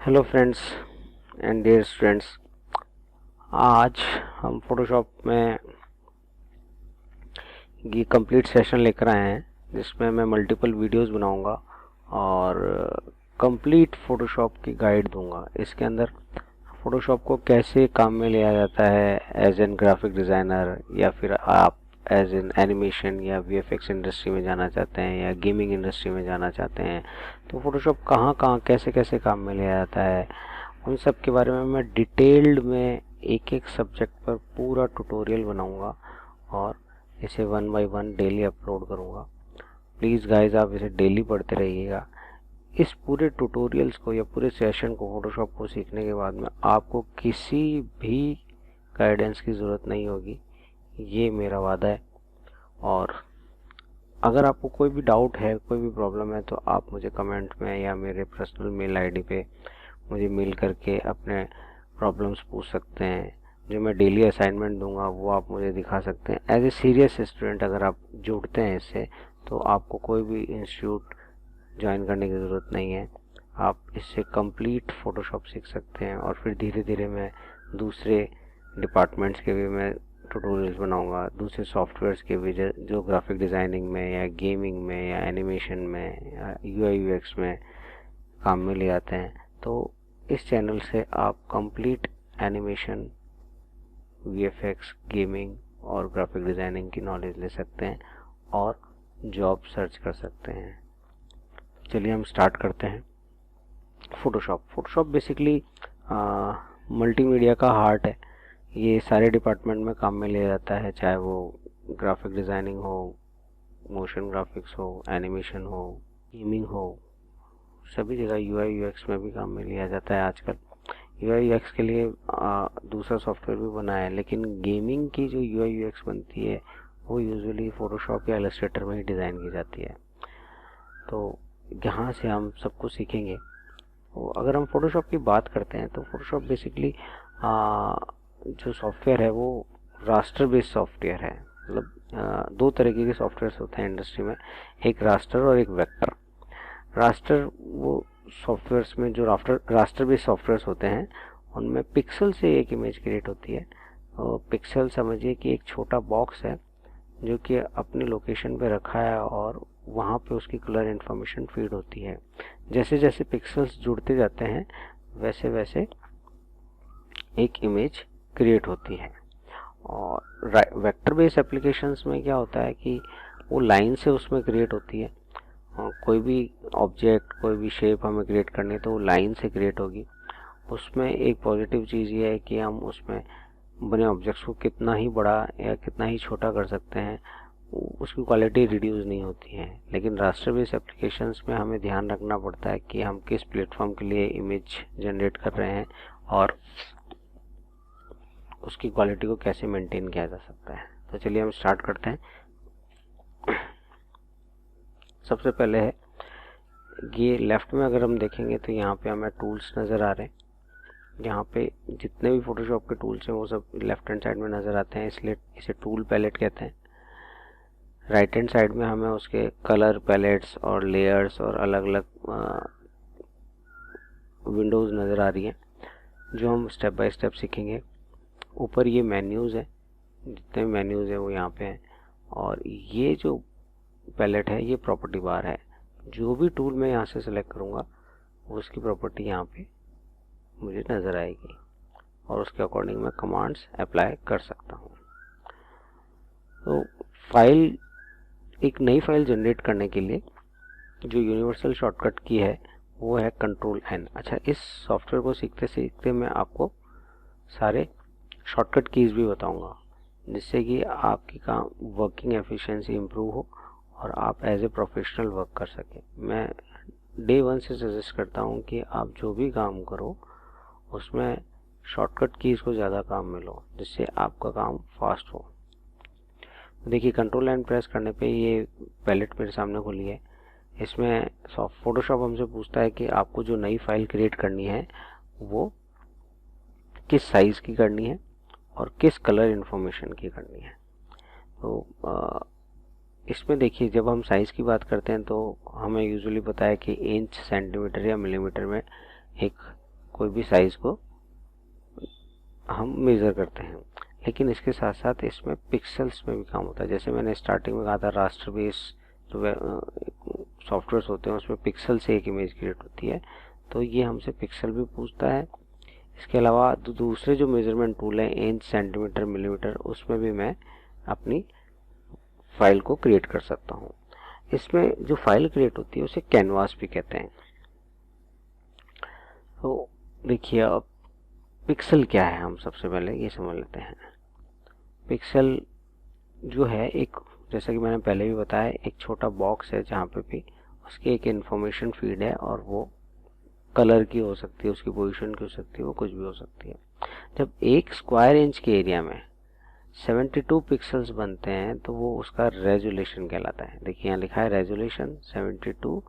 Hello friends and dear students, आज हम Photoshop में ये कंप्लीट सेशन लेकर आए हैं जिसमें मैं मल्टीपल वीडियोस बनाऊंगा और कंप्लीट फोटोशॉप की गाइड दूंगा। इसके अंदर फोटोशॉप को कैसे काम में लिया जाता है एज एन ग्राफिक डिज़ाइनर, या फिर आप एज एन एनिमेशन या वीएफएक्स इंडस्ट्री में जाना चाहते हैं या गेमिंग इंडस्ट्री में जाना चाहते हैं, तो फोटोशॉप कहाँ कहाँ कैसे कैसे काम में लिया जाता है, उन सब के बारे में मैं डिटेल्ड में एक एक सब्जेक्ट पर पूरा ट्यूटोरियल बनाऊंगा और इसे one by one daily upload करूंगा। प्लीज़ गाइस, आप इसे डेली पढ़ते रहिएगा। इस पूरे ट्यूटोरियल्स को या पूरे सेशन को, फोटोशॉप को सीखने के बाद में आपको किसी भी गाइडेंस की ज़रूरत नहीं होगी, ये मेरा वादा है। और अगर आपको कोई भी डाउट है, कोई भी प्रॉब्लम है, तो आप मुझे कमेंट में या मेरे पर्सनल मेल आईडी पे मुझे मेल करके अपने प्रॉब्लम्स पूछ सकते हैं। जो मैं डेली असाइनमेंट दूंगा वो आप मुझे दिखा सकते हैं। एज ए सीरियस स्टूडेंट अगर आप जुड़ते हैं इससे, तो आपको कोई भी इंस्टीट्यूट ज्वाइन करने की ज़रूरत नहीं है। आप इससे कंप्लीट फ़ोटोशॉप सीख सकते हैं और फिर धीरे धीरे मैं दूसरे डिपार्टमेंट्स के भी मैं ट्यूटोरियल्स बनाऊंगा, दूसरे सॉफ्टवेयर्स के भी जो ग्राफिक डिज़ाइनिंग में या गेमिंग में या एनिमेशन में या यूआई यूएक्स में काम में ले आते हैं। तो इस चैनल से आप कंप्लीट एनिमेशन, वीएफएक्स, गेमिंग और ग्राफिक डिज़ाइनिंग की नॉलेज ले सकते हैं और जॉब सर्च कर सकते हैं। चलिए हम स्टार्ट करते हैं। फोटोशॉप बेसिकली मल्टीमीडिया का हार्ट है। ये सारे डिपार्टमेंट में काम में लिया जाता है, चाहे वो ग्राफिक डिज़ाइनिंग हो, मोशन ग्राफिक्स हो, एनिमेशन हो, गेमिंग हो, सभी जगह यूआई यूएक्स में भी काम में लिया जाता है। आजकल यूआई यूएक्स के लिए दूसरा सॉफ्टवेयर भी बना है, लेकिन गेमिंग की जो यूआई यूएक्स बनती है वो यूजुअली फोटोशॉप या इलस्ट्रेटर में ही डिज़ाइन की जाती है। तो यहाँ से हम सब कुछ सीखेंगे। तो अगर हम फोटोशॉप की बात करते हैं तो फोटोशॉप बेसिकली जो सॉफ्टवेयर है वो रास्टर बेस्ड सॉफ्टवेयर है। मतलब दो तरीके के सॉफ्टवेयर होते हैं इंडस्ट्री में, एक रास्टर और एक वेक्टर। रास्टर वो सॉफ्टवेयर्स में जो रास्टर बेस्ड सॉफ्टवेयर्स होते हैं उनमें पिक्सल से एक इमेज क्रिएट होती है। और पिक्सल समझिए कि एक छोटा बॉक्स है जो कि अपने लोकेशन पे रखा है और वहाँ पे उसकी कलर इन्फॉर्मेशन फीड होती है। जैसे जैसे पिक्सल्स जुड़ते जाते हैं वैसे वैसे एक इमेज क्रिएट होती है। और वेक्टर बेस्ड एप्लीकेशंस में क्या होता है कि वो लाइन से उसमें क्रिएट होती है। कोई भी ऑब्जेक्ट, कोई भी शेप हमें क्रिएट करनी है तो वो लाइन से क्रिएट होगी। उसमें एक पॉजिटिव चीज़ ये है कि हम उसमें बने ऑब्जेक्ट्स को कितना ही बड़ा या कितना ही छोटा कर सकते हैं, उसकी क्वालिटी रिड्यूस नहीं होती है। लेकिन रास्टर बेस्ड एप्लीकेशंस में हमें ध्यान रखना पड़ता है कि हम किस प्लेटफॉर्म के लिए इमेज जनरेट कर रहे हैं और उसकी क्वालिटी को कैसे मेंटेन किया जा सकता है। तो चलिए हम स्टार्ट करते हैं। सबसे पहले है ये लेफ्ट में, अगर हम देखेंगे तो यहाँ पे हमें टूल्स नज़र आ रहे हैं। यहाँ पे जितने भी फोटोशॉप के टूल्स हैं वो सब लेफ्ट हैंड साइड में नज़र आते हैं, इसलिए इसे टूल पैलेट कहते हैं। राइट हैंड साइड में हमें उसके कलर पैलेट्स और लेयर्स और अलग अलग विंडोज़ नज़र आ रही हैं जो हम स्टेप बाय स्टेप सीखेंगे। ऊपर ये मेन्यूज़ है, जितने मेन्यूज़ हैं वो यहाँ पे हैं। और ये जो पैलेट है ये प्रॉपर्टी बार है। जो भी टूल मैं यहाँ से सिलेक्ट करूँगा उसकी प्रॉपर्टी यहाँ पे मुझे नज़र आएगी और उसके अकॉर्डिंग मैं कमांड्स अप्लाई कर सकता हूँ। तो फाइल, एक नई फाइल जनरेट करने के लिए जो यूनिवर्सल शॉर्टकट की है वो है कंट्रोल एन। अच्छा, इस सॉफ्टवेयर को सीखते सीखते मैं आपको सारे शॉर्टकट कीज़ भी बताऊंगा, जिससे कि आपकी काम वर्किंग एफिशिएंसी इम्प्रूव हो और आप एज ए प्रोफेशनल वर्क कर सकें। मैं डे वन से सजेस्ट करता हूं कि आप जो भी काम करो उसमें शॉर्टकट कीज़ को ज़्यादा काम में लो, जिससे आपका काम फास्ट हो। देखिए, कंट्रोल एंड प्रेस करने पे ये पैलेट मेरे सामने खुली है। इसमें फोटोशॉप हमसे पूछता है कि आपको जो नई फाइल क्रिएट करनी है वो किस साइज़ की करनी है और किस कलर इन्फॉर्मेशन की करनी है। तो इसमें देखिए, जब हम साइज़ की बात करते हैं तो हमें यूजुअली पता है कि इंच, सेंटीमीटर या मिलीमीटर में एक कोई भी साइज़ को हम मेज़र करते हैं। लेकिन इसके साथ साथ इसमें पिक्सल्स में भी काम होता है। जैसे मैंने स्टार्टिंग में कहा था रास्टर बेस जो सॉफ्टवेयर्स होते हैं उसमें पिक्सल से एक इमेज क्रिएट होती है, तो ये हमसे पिक्सल भी पूछता है। इसके अलावा दूसरे जो मेजरमेंट टूल हैं इंच, सेंटीमीटर, मिलीमीटर, उसमें भी मैं अपनी फाइल को क्रिएट कर सकता हूँ। इसमें जो फाइल क्रिएट होती है उसे कैनवास भी कहते हैं। तो देखिए अब पिक्सल क्या है, हम सबसे पहले ये समझ लेते हैं। पिक्सल जो है एक, जैसा कि मैंने पहले भी बताया, एक छोटा बॉक्स है जहाँ पे भी उसकी एक इंफॉर्मेशन फीड है और वो कलर की हो सकती है, उसकी पोजीशन की हो सकती है, वो कुछ भी हो सकती है। जब 1 स्क्वायर इंच के एरिया में 72 पिक्सल्स बनते हैं तो वो उसका रेजोल्यूशन कहलाता है। देखिए यहाँ लिखा है रेजोल्यूशन 72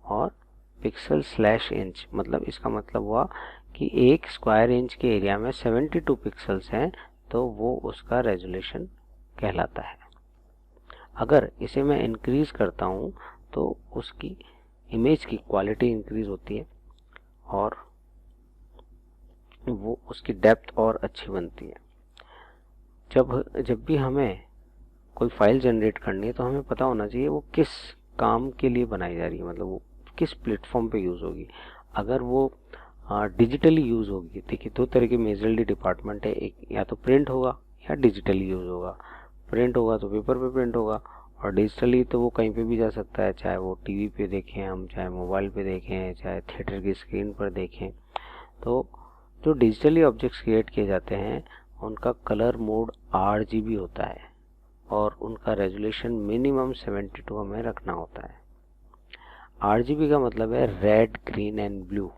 और पिक्सल स्लैश इंच, मतलब इसका मतलब हुआ कि 1 स्क्वायर इंच के एरिया में 72 पिक्सल्स हैं तो वो उसका रेजोल्यूशन कहलाता है। अगर इसे मैं इंक्रीज करता हूँ तो उसकी इमेज की क्वालिटी इंक्रीज होती है और वो उसकी डेप्थ और अच्छी बनती है। जब भी हमें कोई फाइल जनरेट करनी है तो हमें पता होना चाहिए वो किस काम के लिए बनाई जा रही है, मतलब वो किस प्लेटफॉर्म पे यूज़ होगी। अगर वो डिजिटली यूज़ होगी, देखिए 2 तरह के मेजरली डिपार्टमेंट है, एक या तो प्रिंट होगा या डिजिटली यूज़ होगा। प्रिंट होगा तो पेपर पे प्रिंट होगा और डिजिटली तो वो कहीं पे भी जा सकता है, चाहे वो टीवी पे देखें हम, चाहे मोबाइल पे देखें, चाहे थिएटर की स्क्रीन पर देखें। तो जो डिजिटली ऑब्जेक्ट्स क्रिएट किए जाते हैं उनका कलर मोड RGB होता है और उनका रेजोल्यूशन मिनिमम 72 हमें रखना होता है। RGB का मतलब है रेड, ग्रीन एंड ब्लू।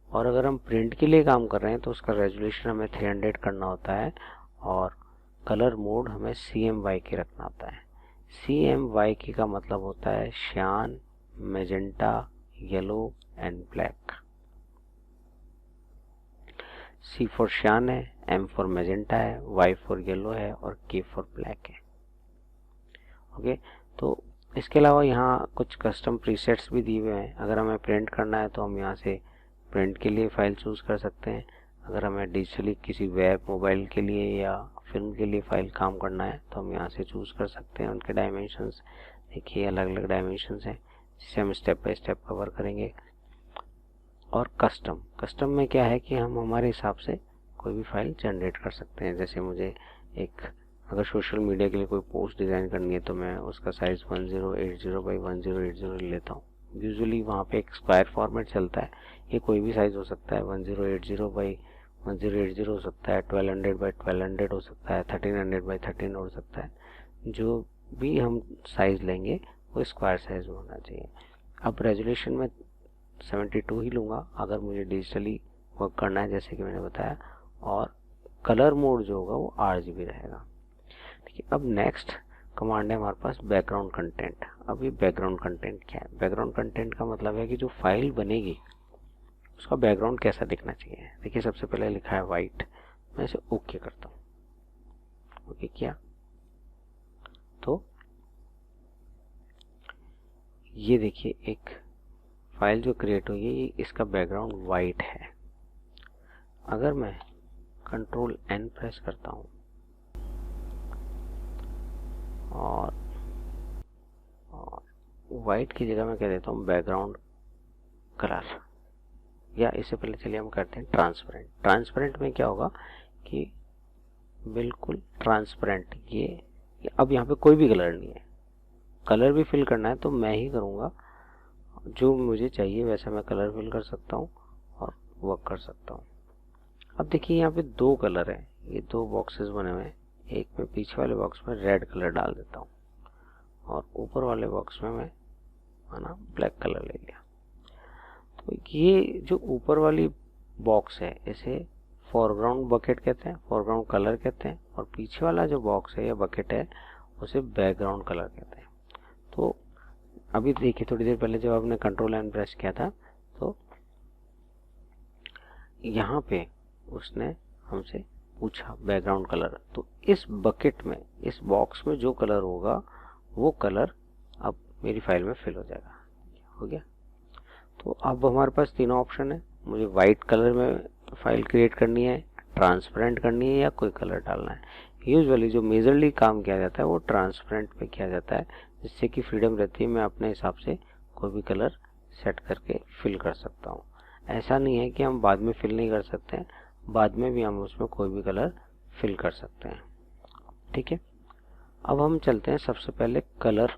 और अगर हम प्रिंट के लिए काम कर रहे हैं तो उसका रेजोल्यूशन हमें 300 करना होता है और कलर मोड हमें CMYK रखना होता है। CMYK का मतलब होता है cyan, magenta, yellow and black. C for cyan है, M फॉर मैजेंटा है, Y फॉर येलो है और K फॉर ब्लैक है। ओके, तो इसके अलावा यहाँ कुछ कस्टम प्रीसेट्स भी दिए हुए हैं। अगर हमें प्रिंट करना है तो हम यहाँ से प्रिंट के लिए फाइल चूज़ कर सकते हैं। अगर हमें डिजिटली किसी वेब, मोबाइल के लिए या फिल्म के लिए फाइल काम करना है तो हम यहाँ से चूज़ कर सकते हैं। उनके डायमेंशंस देखिए, अलग अलग डायमेंशंस हैं जिसे हम स्टेप बाय स्टेप कवर करेंगे। और कस्टम में क्या है कि हम हमारे हिसाब से कोई भी फाइल जनरेट कर सकते हैं। जैसे मुझे अगर सोशल मीडिया के लिए कोई पोस्ट डिज़ाइन करनी है तो मैं उसका साइज़ 1080 बाई 1080 लेता हूँ। यूजुअली वहाँ पे एक स्क्वायर फॉर्मेट चलता है, ये कोई भी साइज़ हो सकता है, 1080 बाई 1080 हो सकता है, 1200 बाई 1200 हो सकता है, 1300 बाई 1300 हो सकता है। जो भी हम साइज़ लेंगे वो स्क्वायर साइज़ में होना चाहिए। अब रेजोल्यूशन में 72 ही लूँगा अगर मुझे डिजिटली वर्क करना है, जैसे कि मैंने बताया। और कलर मोड जो होगा वो RGB रहेगा। ठीक है, अब नेक्स्ट कमांड है हमारे पास बैकग्राउंड कंटेंट। अब ये बैकग्राउंड कंटेंट क्या है? बैकग्राउंड कंटेंट का मतलब है कि जो फाइल बनेगी उसका बैकग्राउंड कैसा दिखना चाहिए। देखिए सबसे पहले लिखा है वाइट, मैं इसे ओके करता हूँ। ओके किया तो ये देखिए एक फाइल जो क्रिएट हुई है, इसका बैकग्राउंड वाइट है। अगर मैं कंट्रोल N प्रेस करता हूँ और वाइट की जगह मैं कह देता हूँ बैकग्राउंड कलर, या इससे पहले चलिए हम करते हैं ट्रांसपेरेंट। ट्रांसपेरेंट में क्या होगा कि बिल्कुल ट्रांसपेरेंट, ये अब यहाँ पे कोई भी कलर नहीं है। कलर भी फिल करना है तो मैं ही करूँगा, जो मुझे चाहिए वैसा मैं कलर फिल कर सकता हूँ और वर्क कर सकता हूँ। अब देखिए यहाँ पे 2 कलर हैं, ये 2 बॉक्सेस बने हुए हैं। एक में पीछे वाले बॉक्स में रेड कलर डाल देता हूँ और ऊपर वाले बॉक्स में मैं ब्लैक कलर ले लिया। तो ये जो ऊपर वाली बॉक्स है इसे फोरग्राउंड बकेट कहते हैं, फोरग्राउंड कलर कहते हैं, और पीछे वाला जो बॉक्स है या बकेट है उसे बैकग्राउंड कलर कहते हैं। तो अभी देखिए थोड़ी देर पहले जब आपने कंट्रोल N प्रेस किया था तो यहाँ पे उसने हमसे पूछा बैकग्राउंड कलर, तो इस बकेट में, इस बॉक्स में जो कलर होगा वो कलर अब मेरी फाइल में फिल हो जाएगा। हो गया। तो अब हमारे पास तीनों ऑप्शन है, मुझे वाइट कलर में फाइल क्रिएट करनी है, ट्रांसपेरेंट करनी है, या कोई कलर डालना है। यूजुअली जो मेजरली काम किया जाता है वो ट्रांसपेरेंट पे किया जाता है, जिससे कि फ्रीडम रहती है, मैं अपने हिसाब से कोई भी कलर सेट करके फिल कर सकता हूँ। ऐसा नहीं है कि हम बाद में फिल नहीं कर सकते हैं, बाद में भी हम उसमें कोई भी कलर फिल कर सकते हैं। ठीक है, अब हम चलते हैं सबसे पहले कलर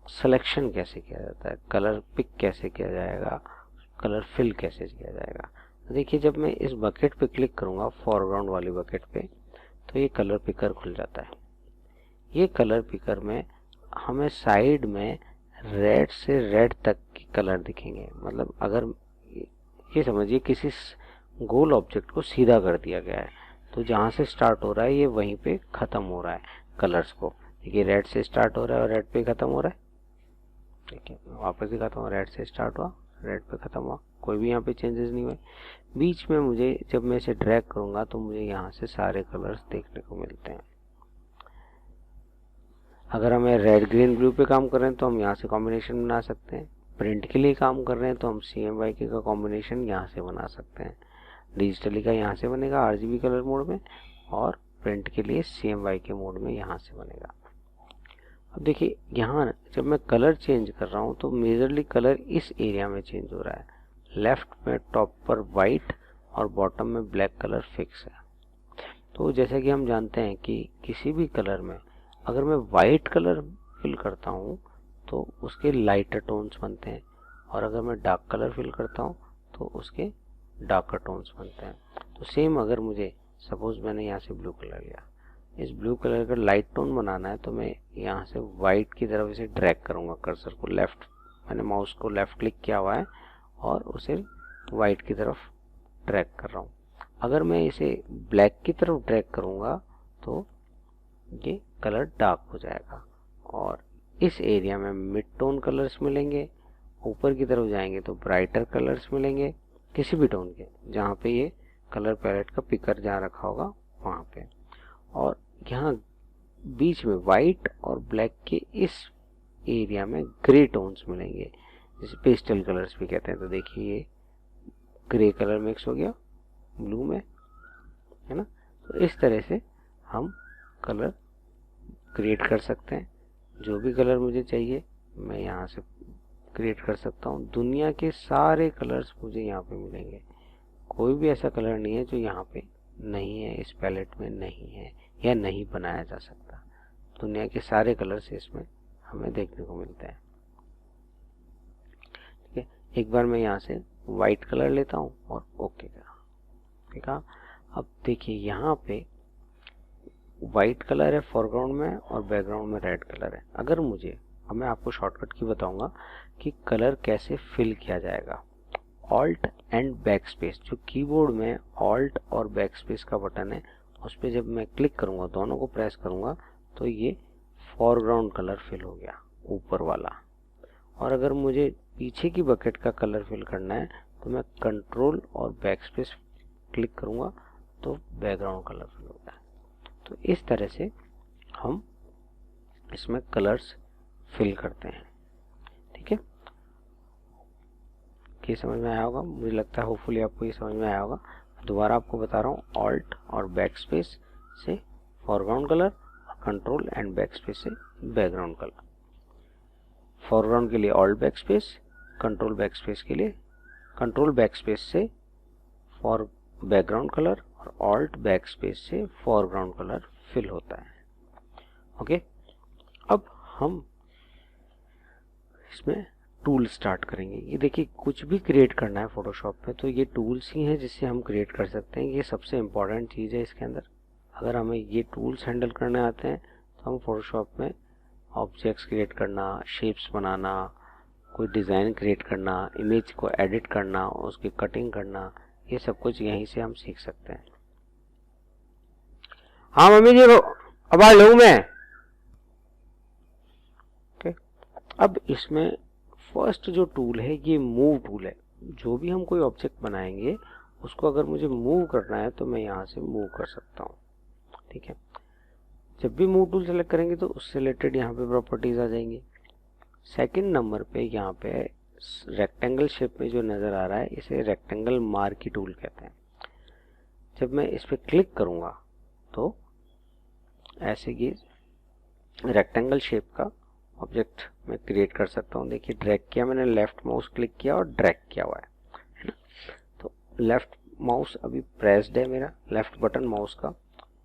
सिलेक्शन कैसे किया जाता है, कलर पिक कैसे किया जाएगा, कलर फिल कैसे किया जाएगा। देखिए, जब मैं इस बकेट पे क्लिक करूंगा, फोरग्राउंड वाली बकेट पे, तो ये कलर पिकर खुल जाता है। ये कलर पिकर में हमें साइड में रेड से रेड तक के कलर दिखेंगे। मतलब अगर ये समझिए किसी गोल ऑब्जेक्ट को सीधा कर दिया गया है, तो जहाँ से स्टार्ट हो रहा है ये वहीं पे ख़त्म हो रहा है कलर्स को। देखिए, रेड से स्टार्ट हो रहा है और रेड पे ख़त्म हो रहा है। देखिए, वापस ही ख़त्म हुआ, रेड से स्टार्ट हुआ, रेड पे ख़त्म हुआ, कोई भी यहाँ पे चेंजेस नहीं हुए। बीच में मुझे, जब मैं इसे ड्रैग करूँगा तो मुझे यहाँ से सारे कलर्स देखने को मिलते हैं। अगर हमें रेड ग्रीन ब्लू पे काम कर रहे हैं तो हम यहाँ से कॉम्बिनेशन बना सकते हैं। प्रिंट के लिए काम कर रहे हैं तो हम CMYK का कॉम्बिनेशन यहाँ से बना सकते हैं। डिजिटली का यहाँ से बनेगा RGB कलर मोड में, और प्रिंट के लिए CMYK मोड में यहाँ से बनेगा। अब देखिए, यहाँ जब मैं कलर चेंज कर रहा हूँ तो मेजरली कलर इस एरिया में चेंज हो रहा है। लेफ्ट में टॉप पर वाइट और बॉटम में ब्लैक कलर फिक्स है। तो जैसा कि हम जानते हैं कि किसी भी कलर में अगर मैं वाइट कलर फिल करता हूँ तो उसके लाइटर टोन्स बनते हैं, और अगर मैं डार्क कलर फिल करता हूँ तो उसके डार्कर टोन्स बनते हैं। तो सेम, अगर मुझे सपोज मैंने यहाँ से ब्लू कलर लिया, इस ब्लू कलर का लाइट टोन बनाना है तो मैं यहाँ से वाइट की तरफ इसे ड्रैग करूँगा, कर्सर को लेफ्ट, मैंने माउस को लेफ्ट क्लिक किया हुआ है और उसे वाइट की तरफ ड्रैग कर रहा हूँ। अगर मैं इसे ब्लैक की तरफ ड्रैग करूँगा तो ये कलर डार्क हो जाएगा, और इस एरिया में मिड टोन कलर्स मिलेंगे। ऊपर की तरफ जाएंगे तो ब्राइटर कलर्स मिलेंगे किसी भी टोन के, जहाँ पे ये कलर पैलेट का पिकर जहाँ रखा होगा वहाँ पे। और यहाँ बीच में वाइट और ब्लैक के इस एरिया में ग्रे टोन्स मिलेंगे, जिसे पेस्टल कलर्स भी कहते हैं। तो देखिए, ये ग्रे कलर मिक्स हो गया ब्लू में, है ना। तो इस तरह से हम कलर क्रिएट कर सकते हैं। जो भी कलर मुझे चाहिए मैं यहाँ से क्रिएट कर सकता हूँ। दुनिया के सारे कलर्स मुझे यहाँ पे मिलेंगे, कोई भी ऐसा कलर नहीं है जो यहाँ पे नहीं है, इस पैलेट में नहीं है या नहीं बनाया जा सकता। दुनिया के सारे कलर्स इसमें हमें देखने को मिलते हैं। ठीक है, एक बार मैं यहाँ से वाइट कलर लेता हूँ और ओके का, ठीक है। अब देखिए, यहाँ पे वाइट कलर है फोरग्राउंड में और बैकग्राउंड में रेड कलर है। अगर मुझे, अब मैं आपको शॉर्टकट की बताऊंगा कि कलर कैसे फिल किया जाएगा। ऑल्ट एंड बैक स्पेस, जो कीबोर्ड में ऑल्ट और बैक स्पेस का बटन है, उस पर जब मैं क्लिक करूंगा, दोनों को प्रेस करूंगा, तो ये फोरग्राउंड कलर फिल हो गया, ऊपर वाला। और अगर मुझे पीछे की बकेट का कलर फिल करना है तो मैं कंट्रोल और बैक स्पेस क्लिक करूंगा तो बैकग्राउंड कलर फिल हो गया। तो इस तरह से हम इसमें कलर्स फिल करते हैं। ठीक है, ये समझ में आया होगा, मुझे लगता है होपफुली आपको ये समझ में आया होगा। दोबारा आपको बता रहा हूँ, ऑल्ट और बैक स्पेस से foreground colour, control and back space से बैकग्राउंड कलर। फोरग्राउंड के लिए alt back space, control back space के लिए कंट्रोल बैक स्पेस से फॉर बैकग्राउंड कलर, और ऑल्ट बैक स्पेस से फोरग्राउंड कलर फिल होता है। ओके, अब हम इसमें टूल स्टार्ट करेंगे। ये देखिए, कुछ भी क्रिएट करना है फोटोशॉप पे तो ये टूल्स ही हैं जिससे हम क्रिएट कर सकते हैं। ये सबसे इम्पॉर्टेंट चीज़ है इसके अंदर। अगर हमें ये टूल्स हैंडल करने आते हैं तो हम फोटोशॉप में ऑब्जेक्ट्स क्रिएट करना, शेप्स बनाना, कोई डिज़ाइन क्रिएट करना, इमेज को एडिट करना, उसकी कटिंग करना, ये सब कुछ यहीं से हम सीख सकते हैं। हाँ मम्मी जी, आवाज लूँ मैं। ओके, अब इसमें फर्स्ट जो टूल है ये मूव टूल है। जो भी हम कोई ऑब्जेक्ट बनाएंगे उसको अगर मुझे मूव करना है तो मैं यहाँ से मूव कर सकता हूँ। ठीक है, जब भी मूव टूल सेलेक्ट करेंगे तो उससे रिलेटेड यहाँ पे प्रॉपर्टीज आ जाएंगी। सेकंड नंबर पे यहाँ पे रेक्टेंगल शेप में जो नज़र आ रहा है इसे रेक्टेंगल मार्की टूल कहते हैं। जब मैं इस पर क्लिक करूँगा तो ऐसे कि रेक्टेंगल शेप का ऑब्जेक्ट मैं क्रिएट कर सकता हूँ। देखिए ड्रैग किया मैंने, लेफ्ट माउस क्लिक किया और ड्रैग किया हुआ है ना। तो लेफ्ट माउस अभी प्रेस्ड है मेरा, लेफ्ट बटन माउस का।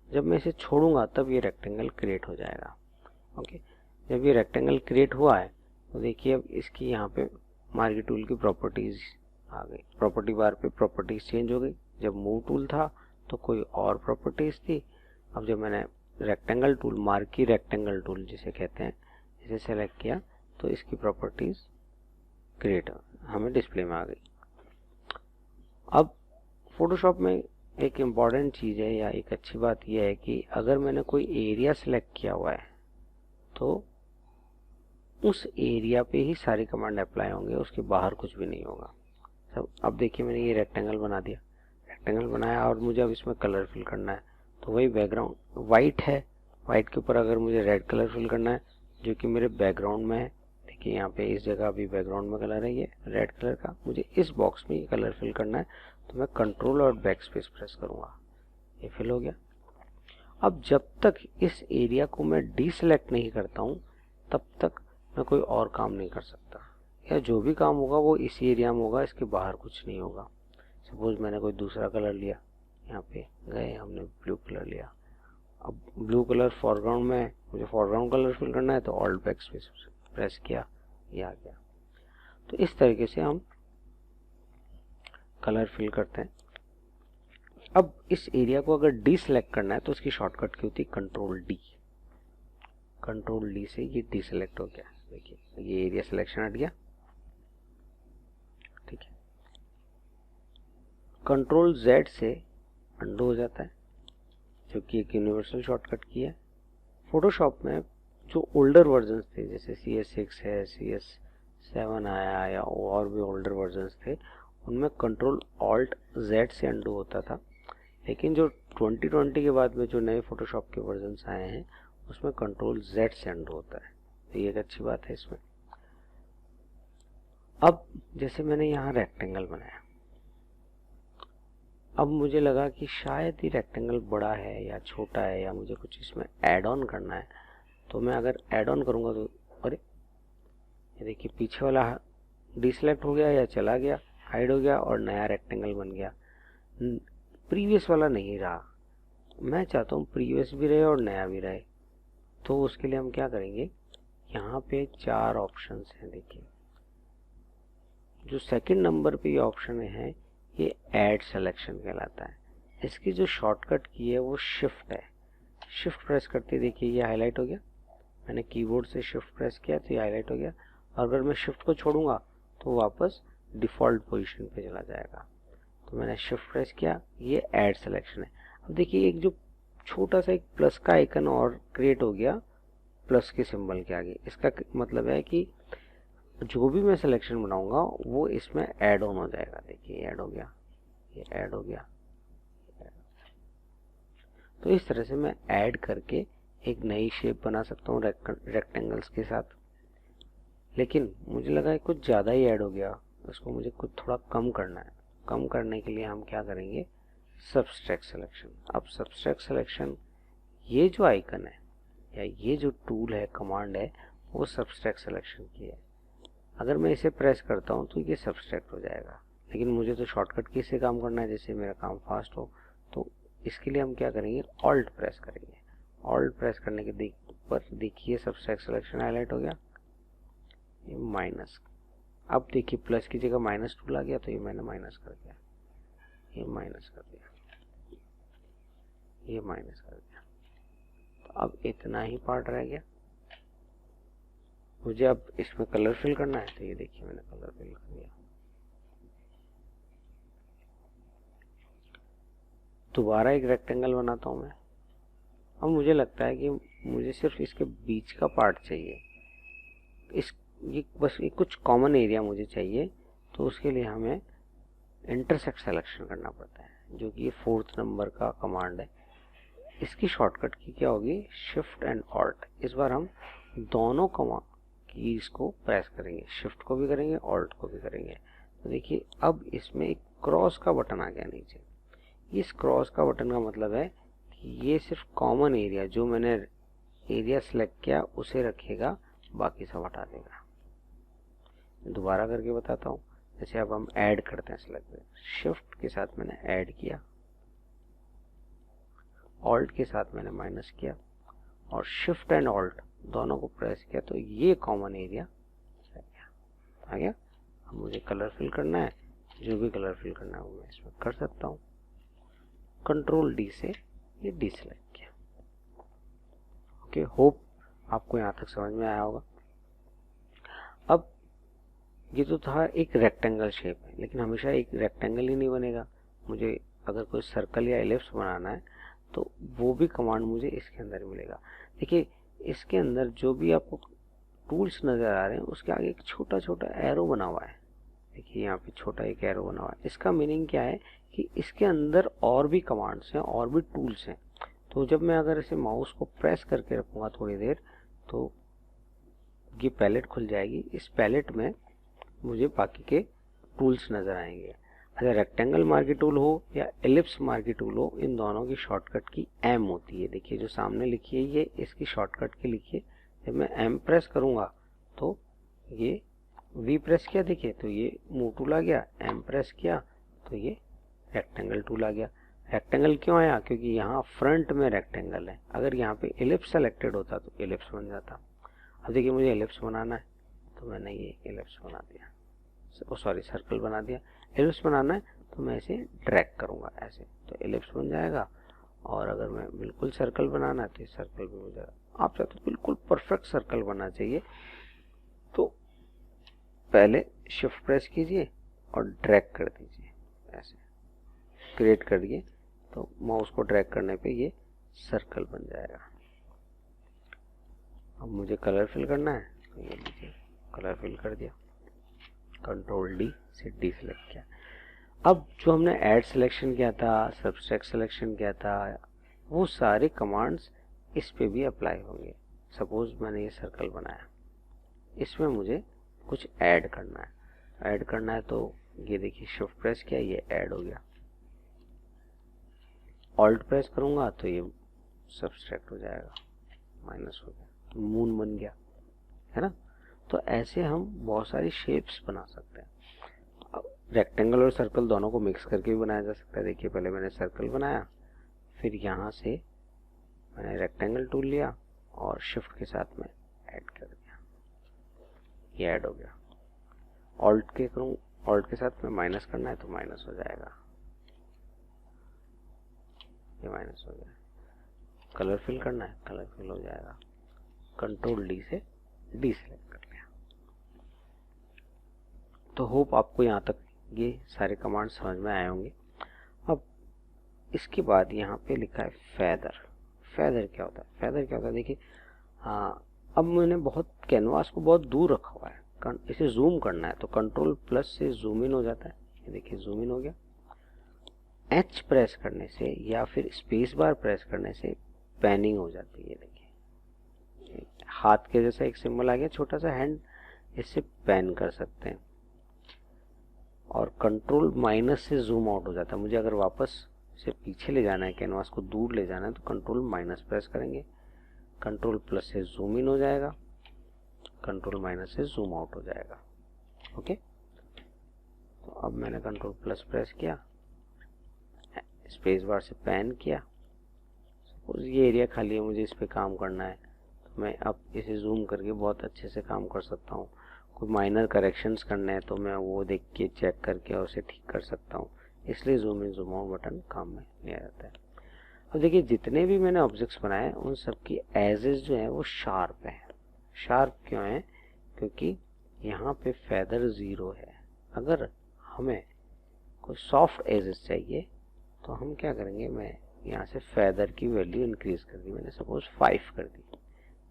जब मैं इसे छोड़ूंगा तब ये रेक्टेंगल क्रिएट हो जाएगा। ओके, जब ये रेक्टेंगल क्रिएट हुआ है तो देखिए अब इसकी यहाँ पे मार्की टूल की प्रॉपर्टीज आ गई। प्रॉपर्टी बार पे प्रॉपर्टीज चेंज हो गई। जब मूव टूल था तो कोई और प्रॉपर्टीज थी। अब जब मैंने rectangle tool, marquee rectangle tool जिसे कहते हैं, इसे सेलेक्ट किया तो इसकी प्रॉपर्टीज क्रिएट हमें डिस्प्ले में आ गई। अब फोटोशॉप में एक इम्पॉर्टेंट चीज़ है या एक अच्छी बात यह है कि अगर मैंने कोई एरिया सेलेक्ट किया हुआ है तो उस एरिया पे ही सारी कमांड अप्लाई होंगे, उसके बाहर कुछ भी नहीं होगा। सब अब देखिए मैंने ये रेक्टेंगल बना दिया, रेक्टेंगल बनाया और मुझे अब इसमें कलर फिल करना है। तो वही बैकग्राउंड वाइट है, वाइट के ऊपर अगर मुझे रेड कलर फिल करना है जो कि मेरे बैकग्राउंड में है, देखिए यहाँ पे इस जगह अभी बैकग्राउंड में कलर है ये रेड कलर का, मुझे इस बॉक्स में ये कलर फिल करना है तो मैं कंट्रोल और बैक स्पेस प्रेस करूँगा, ये फिल हो गया। अब जब तक इस एरिया को मैं डीसेलेक्ट नहीं करता हूँ तब तक मैं कोई और काम नहीं कर सकता, या जो भी काम होगा वो इसी एरिया में होगा, इसके बाहर कुछ नहीं होगा। सपोज मैंने कोई दूसरा कलर लिया, यहाँ पे गए हमने ब्लू कलर लिया। अब ब्लू कलर फॉरग्राउंड में, मुझे फॉरग्राउंड कलर फिल करना है तो ऑल्ट बैक स्पेस प्रेस किया, ये आ गया। तो इस तरीके से हम कलर फिल करते हैं। अब इस एरिया को अगर डीसेलेक्ट करना है तो उसकी शॉर्टकट की होती है कंट्रोल डी। कंट्रोल डी से ये डीसेलेक्ट हो गया, देखिए ये एरिया सिलेक्शन हट गया, ठीक है। कंट्रोल जेड से अंडू हो जाता है जो कि एक यूनिवर्सल शॉर्टकट की है। फोटोशॉप में जो ओल्डर वर्जन्स थे जैसे CS6 है, CS7 आया या और भी ओल्डर वर्जन्स थे, उनमें कंट्रोल ऑल्ट जेड से अंडू होता था। लेकिन जो 2020 के बाद में जो नए फोटोशॉप के वर्जन्स आए हैं उसमें कंट्रोल जेड से अंडू होता है, तो ये एक अच्छी बात है इसमें। अब जैसे मैंने यहाँ रेक्टेंगल बनाया, अब मुझे लगा कि शायद ही रेक्टेंगल बड़ा है या छोटा है या मुझे कुछ इसमें ऐड ऑन करना है, तो मैं अगर ऐड ऑन करूँगा तो अरे ये देखिए पीछे वाला डिसेलेक्ट हो गया या चला गया, हाइड हो गया और नया रेक्टेंगल बन गया। प्रीवियस वाला नहीं रहा, मैं चाहता हूँ प्रीवियस भी रहे और नया भी रहे। तो उसके लिए हम क्या करेंगे, यहाँ पे 4 ऑप्शंस हैं। देखिए जो सेकंड नंबर पे ये ऑप्शन है ये ऐड सिलेक्शन कहलाता है। इसकी जो शॉर्टकट की है वो शिफ्ट है। शिफ्ट प्रेस करते देखिए ये हाईलाइट हो गया, मैंने कीबोर्ड से शिफ्ट प्रेस किया तो ये हाईलाइट हो गया। और अगर मैं शिफ्ट को छोड़ूंगा तो वापस डिफ़ॉल्ट पोजीशन पे चला जाएगा। तो मैंने शिफ्ट प्रेस किया, ये ऐड सिलेक्शन है। अब देखिए एक जो छोटा सा एक प्लस का आइकन और क्रिएट हो गया प्लस के सिंबल के आगे, इसका मतलब है कि जो भी मैं सिलेक्शन बनाऊंगा वो इसमें ऐड ऑन हो जाएगा। देखिए ऐड हो गया, ये ऐड हो गया। तो इस तरह से मैं ऐड करके एक नई शेप बना सकता हूँ रेक्टेंगल्स के साथ। लेकिन मुझे लगा कुछ ज़्यादा ही ऐड हो गया, उसको मुझे कुछ थोड़ा कम करना है। कम करने के लिए हम क्या करेंगे, सब्सट्रैक्ट सिलेक्शन। अब सब्सट्रैक्ट सिलेक्शन, ये जो आइकन है या ये जो टूल है, कमांड है, वो सब्सट्रैक्ट सिलेक्शन की है। अगर मैं इसे प्रेस करता हूँ तो ये सब्सट्रैक्ट हो जाएगा, लेकिन मुझे तो शॉर्टकट की से काम करना है जिससे मेरा काम फास्ट हो। तो इसके लिए हम क्या करेंगे, ऑल्ट प्रेस करेंगे। ऑल्ट प्रेस करने के पर देखिए सब्सट्रैक्ट सिलेक्शन हाईलाइट हो गया, ये माइनस। अब देखिए प्लस की जगह -2 आ गया तो ये मैंने माइनस कर दिया, ये माइनस कर दिया, ये माइनस कर दिया। तो अब इतना ही पार्ट रह गया। मुझे अब इसमें कलर फिल करना है तो ये देखिए मैंने कलर फिल कर दिया। दोबारा एक रेक्टेंगल बनाता हूँ मैं। अब मुझे लगता है कि मुझे सिर्फ इसके बीच का पार्ट चाहिए, ये बस ये कुछ कॉमन एरिया मुझे चाहिए। तो उसके लिए हमें इंटरसेक्ट सिलेक्शन करना पड़ता है, जो कि ये 4th नंबर का कमांड है। इसकी शॉर्टकट की क्या होगी, शिफ्ट एंड ऑल्ट। इस बार हम दोनों कीज को प्रेस करेंगे, शिफ्ट को भी करेंगे, ऑल्ट को भी करेंगे। तो देखिए अब इसमें एक क्रॉस का बटन आ गया नीचे। इस क्रॉस का बटन का मतलब है कि ये सिर्फ कॉमन एरिया, जो मैंने एरिया सेलेक्ट किया उसे रखेगा, बाकी सब हटा देगा। दोबारा करके बताता हूँ। जैसे अब हम ऐड करते हैं सेलेक्ट, शिफ्ट के साथ मैंने ऐड किया, ऑल्ट के साथ मैंने माइनस किया, और शिफ्ट एंड ऑल्ट दोनों को प्रेस किया, तो ये कॉमन एरिया आ गया। अब मुझे कलर फिल करना है, जो भी कलर फिल करना है वो मैं इसमें कर सकता हूँ। कंट्रोल डी से ये डीसेलेक्ट किया। ओके, होप आपको यहाँ तक समझ में आया होगा। अब ये तो था एक रेक्टेंगल शेप है, लेकिन हमेशा एक रेक्टेंगल ही नहीं बनेगा। मुझे अगर कोई सर्कल या एलिप्स बनाना है तो वो भी कमांड मुझे इसके अंदर मिलेगा। देखिए इसके अंदर जो भी आपको टूल्स नज़र आ रहे हैं उसके आगे एक छोटा छोटा एरो बना हुआ है। देखिए यहाँ पे छोटा एक एरो बना हुआ है। इसका मीनिंग क्या है कि इसके अंदर और भी कमांड्स हैं और भी टूल्स हैं। तो जब मैं अगर इसे माउस को प्रेस करके रखूँगा थोड़ी देर, तो ये पैलेट खुल जाएगी। इस पैलेट में मुझे बाकी के टूल्स नज़र आएंगे। अगर रेक्टेंगल मार्की टूल हो या एलिप्स मार्की टूल हो, इन दोनों की शॉर्टकट की एम होती है। देखिए जो सामने लिखी है ये इसकी शॉर्टकट की लिखी है। जब मैं एम प्रेस करूँगा तो ये वी प्रेस किया, देखिए तो ये मूव टूल आ गया, एम प्रेस किया तो ये रेक्टेंगल टूल आ गया। रेक्टेंगल क्यों आया? क्योंकि यहाँ फ्रंट में रेक्टेंगल है। अगर यहाँ पे एलिप्स सेलेक्टेड होता तो एलिप्स बन जाता। अब देखिए मुझे एलिप्स बनाना है तो मैंने ये एलिप्स बना दिया, सॉरी सर्कल बना दिया। एलिप्स बनाना है तो मैं इसे ड्रैग करूँगा ऐसे, तो एलिप्स बन जाएगा। और अगर मैं बिल्कुल सर्कल बनाना है तो ये सर्कल भी हो जाएगा। आप चाहते हो बिल्कुल परफेक्ट सर्कल बनना चाहिए तो पहले शिफ्ट प्रेस कीजिए और ड्रैग कर दीजिए, ऐसे क्रिएट कर दिए तो माउस को ड्रैग करने पे ये सर्कल बन जाएगा। अब मुझे कलर फिल करना है तो ये लीजिए कलर फिल कर दिया, कंट्रोल डी से डी सेलेक्ट किया। अब जो हमने ऐड सिलेक्शन किया था, सब्सट्रैक्ट सिलेक्शन किया था, वो सारे कमांड्स इस पे भी अप्लाई होंगे। सपोज मैंने ये सर्कल बनाया, इसमें मुझे कुछ ऐड करना है। ऐड करना है तो ये देखिए शिफ्ट प्रेस किया, ये ऐड हो गया। ऑल्ट प्रेस करूंगा तो ये सब्सट्रैक्ट हो जाएगा, माइनस हो गया, मून बन गया, है ना। तो ऐसे हम बहुत सारी शेप्स बना सकते हैं। रेक्टेंगल और सर्कल दोनों को मिक्स करके भी बनाया जा सकता है। देखिए पहले मैंने सर्कल बनाया, फिर यहाँ से मैंने रेक्टेंगल टूल लिया और शिफ्ट के साथ में ऐड कर दिया, ये ऐड हो गया। ऑल्ट के करूँ, ऑल्ट के साथ में माइनस करना है तो माइनस हो जाएगा, ये माइनस हो गया। कलर फिल करना है, कलर फिल हो जाएगा। कंट्रोल डी से डी सेलेक्ट कर लिया। तो होप आपको यहाँ तक ये सारे कमांड समझ में आए होंगे। अब इसके बाद यहाँ पे लिखा है फेदर। फेदर क्या होता है? फेदर क्या होता है देखिए, अब मैंने बहुत कैनवास को बहुत दूर रखा हुआ है, इसे जूम करना है तो कंट्रोल प्लस से जूम इन हो जाता है। ये देखिए जूम इन हो गया। एच प्रेस करने से या फिर स्पेस बार प्रेस करने से पैनिंग हो जाती है। देखिए हाथ के जैसा एक सिंबल आ गया, छोटा सा हैंड, इससे पैन कर सकते हैं। और कंट्रोल माइनस से जूम आउट हो जाता है। मुझे अगर वापस से पीछे ले जाना है, कैनवास को दूर ले जाना है तो कंट्रोल माइनस प्रेस करेंगे, कंट्रोल प्लस से जूम इन हो जाएगा, कंट्रोल माइनस से जूम आउट हो जाएगा। ओके, तो अब मैंने कंट्रोल प्लस प्रेस किया, स्पेस बार से पैन किया। सपोज ये एरिया खाली है, मुझे इस पे काम करना है तो मैं अब इसे जूम करके बहुत अच्छे से काम कर सकता हूँ। कोई माइनर करेक्शंस करने हैं तो मैं वो देख के चेक करके और उसे ठीक कर सकता हूँ। इसलिए zoom in zoom out button काम में नहीं आ जाता है। अब देखिए जितने भी मैंने ऑब्जेक्ट्स बनाए उन सबकी एजेस जो है वो शार्प है। शार्प क्यों है? क्योंकि यहाँ पे फेदर 0 है। अगर हमें कोई सॉफ्ट एजेस चाहिए तो हम क्या करेंगे, मैं यहाँ से फेदर की वैल्यू इंक्रीज कर दी, मैंने सपोज 5 कर दी।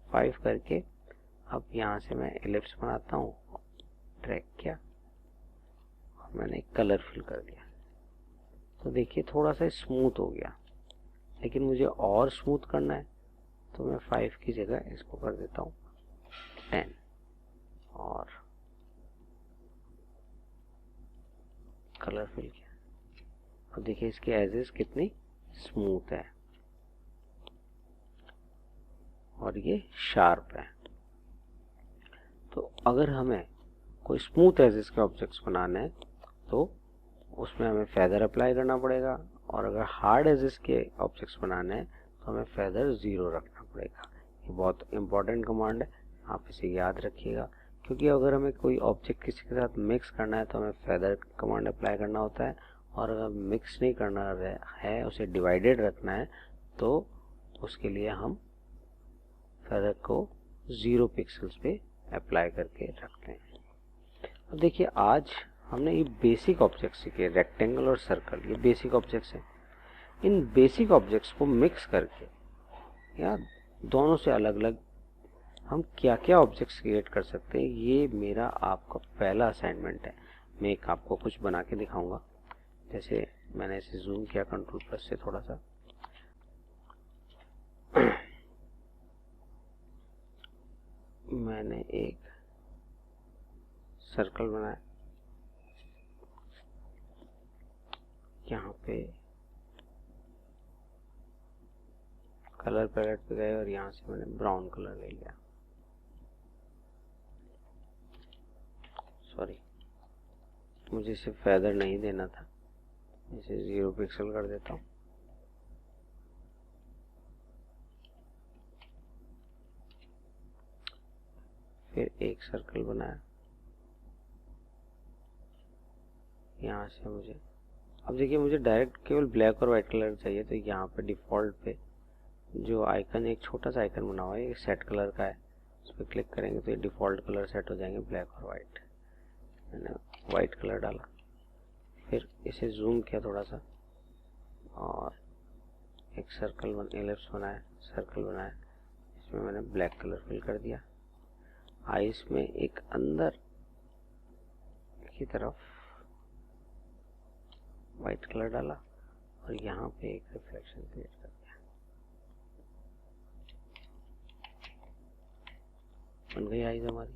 5 करके अब यहाँ से मैं एलिप्स बनाता हूँ, ड्रैग किया और मैंने एक कलर फिल कर दिया। तो देखिए थोड़ा सा स्मूथ हो गया, लेकिन मुझे और स्मूथ करना है तो मैं 5 की जगह इसको कर देता हूँ 10। और कलर फिल किया। अब देखिए इसकी एजेस कितनी स्मूथ है और ये शार्प है। तो अगर हमें कोई स्मूथ एजेस के ऑब्जेक्ट्स बनाने हैं तो उसमें हमें फेदर अप्लाई करना पड़ेगा, और अगर हार्ड एजेस के ऑब्जेक्ट्स बनाने हैं तो हमें फेदर 0 रखना पड़ेगा। ये बहुत इंपॉर्टेंट कमांड है, आप इसे याद रखिएगा, क्योंकि अगर हमें कोई ऑब्जेक्ट किसी के साथ मिक्स करना है तो हमें फेदर कमांड अप्लाई करना होता है, और अगर मिक्स नहीं करना है, उसे डिवाइडेड रखना है, तो उसके लिए हम फेदर को 0 पिक्सल्स पे अप्लाई करके रखते हैं। अब देखिए आज हमने ये बेसिक ऑब्जेक्ट्स सीखे, रेक्टेंगल और सर्कल, ये बेसिक ऑब्जेक्ट्स हैं। इन बेसिक ऑब्जेक्ट्स को मिक्स करके या दोनों से अलग अलग हम क्या क्या ऑब्जेक्ट्स क्रिएट कर सकते हैं, ये मेरा आपका पहला असाइनमेंट है। मैं एक आपको कुछ बना के दिखाऊंगा। जैसे मैंने इसे जूम किया कंट्रोल+ से थोड़ा सा, मैंने एक सर्कल बनाया, यहाँ पे कलर पैलेट पे गए और यहाँ से मैंने ब्राउन कलर ले लिया। सॉरी, मुझे इसे फेदर नहीं देना था, इसे 0 पिक्सल कर देता हूँ। फिर एक सर्कल बनाया, यहाँ से मुझे, अब देखिए मुझे डायरेक्ट केवल ब्लैक और वाइट कलर चाहिए, तो यहाँ पे डिफ़ॉल्ट पे जो आइकन, एक छोटा सा आइकन बना हुआ है, ये सेट कलर का है, उस पर क्लिक करेंगे तो ये डिफ़ॉल्ट कलर सेट हो जाएंगे, ब्लैक और वाइट। मैंने वाइट कलर डाला, फिर इसे जूम किया थोड़ा सा और एक सर्कल एलिप्स बनाया, सर्कल बनाया, इसमें मैंने ब्लैक कलर फिल कर दिया। आइस में एक अंदर की तरफ वाइट कलर डाला और यहाँ पे एक रिफ्लेक्शन क्रिएट कर दिया, बन गई आइज हमारी।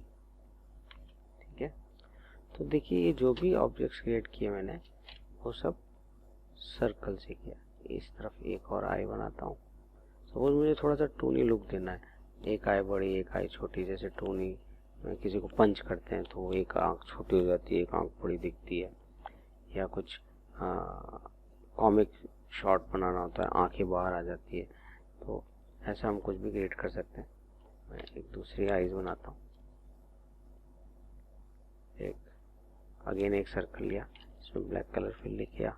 ठीक है, तो देखिए ये जो भी ऑब्जेक्ट्स क्रिएट किए मैंने वो सब सर्कल से किया। इस तरफ एक और आई बनाता हूँ। सपोज मुझे थोड़ा सा टूनी लुक देना है, एक आई बड़ी एक आई छोटी, जैसे टूनी किसी को पंच करते हैं तो एक आंख छोटी हो जाती है, एक आंख बड़ी दिखती है, या कुछ कॉमिक शॉट बनाना होता है, आंखें बाहर आ जाती है, तो ऐसा हम कुछ भी क्रिएट कर सकते हैं। मैं एक दूसरी आईज बनाता हूँ, अगेन एक सर्कल लिया, इसमें ब्लैक कलर फिल किया,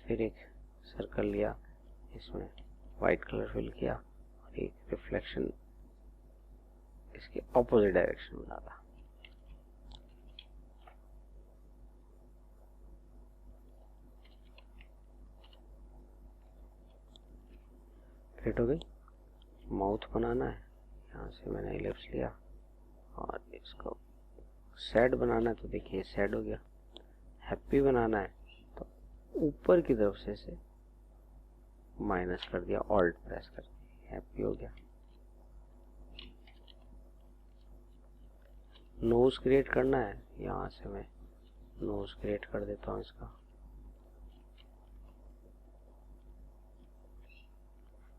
फिर एक सर्कल लिया, इसमें वाइट कलर फिल किया और एक रिफ्लेक्शन इसके ऑपोजिट डायरेक्शन में डाला। फिट हो गई। माउथ बनाना है, यहाँ से मैंने एलिप्स लिया और इसको सैड बनाना है, तो देखिए सैड हो गया। हैप्पी बनाना है तो ऊपर की तरफ से इसे माइनस कर दिया, ऑल्ट प्रेस कर दिया, हैप्पी हो गया। नोज क्रिएट करना है, यहाँ से मैं नोज क्रिएट कर देता हूँ इसका।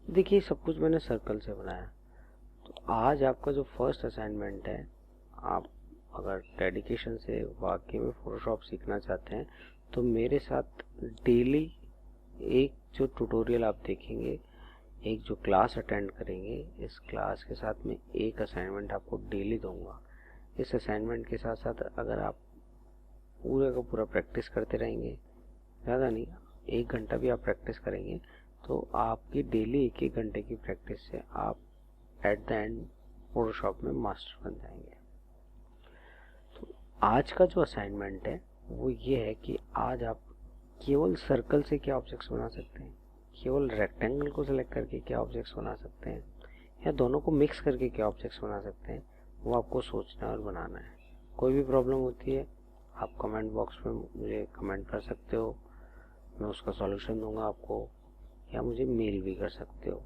देखिए सब कुछ मैंने सर्कल से बनाया। तो आज आपका जो फर्स्ट असाइनमेंट है, आप अगर डेडिकेशन से वाकई में फोटोशॉप सीखना चाहते हैं तो मेरे साथ डेली एक जो ट्यूटोरियल आप देखेंगे, एक जो क्लास अटेंड करेंगे, इस क्लास के साथ में एक असाइनमेंट आपको डेली दूंगा। इस असाइनमेंट के साथ साथ अगर आप पूरे का पूरा प्रैक्टिस करते रहेंगे, ज़्यादा नहीं 1 घंटा भी आप प्रैक्टिस करेंगे, तो आपकी डेली 1-1 घंटे की प्रैक्टिस से आप एट द एंड फोटोशॉप में मास्टर बन जाएंगे। तो आज का जो असाइनमेंट है वो ये है कि आज आप केवल सर्कल से क्या ऑब्जेक्ट्स बना सकते हैं, केवल रेक्टेंगल को सिलेक्ट करके क्या ऑब्जेक्ट्स बना सकते हैं, या दोनों को मिक्स करके क्या ऑब्जेक्ट्स बना सकते हैं, वो आपको सोचना और बनाना है। कोई भी प्रॉब्लम होती है आप कमेंट बॉक्स में मुझे कमेंट कर सकते हो, मैं उसका सॉल्यूशन दूंगा आपको, या मुझे मेल भी कर सकते हो।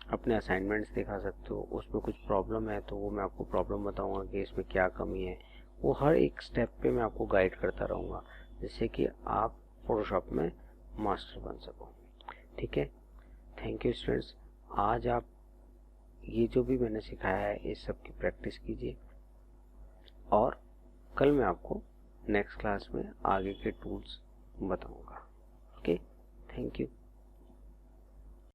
अपने असाइनमेंट्स दिखा सकते हो। उसमें कुछ प्रॉब्लम है तो वो मैं आपको प्रॉब्लम बताऊंगा कि इसमें क्या कमी है। वो हर एक स्टेप पे मैं आपको गाइड करता रहूँगा, जिससे कि आप फोटोशॉप में मास्टर बन सको। ठीक है, थैंक यू स्टूडेंट्स। आज आप ये जो भी मैंने सिखाया है इस सब की प्रैक्टिस कीजिए, और कल मैं आपको नेक्स्ट क्लास में आगे के टूल्स बताऊंगा। Okay, thank you.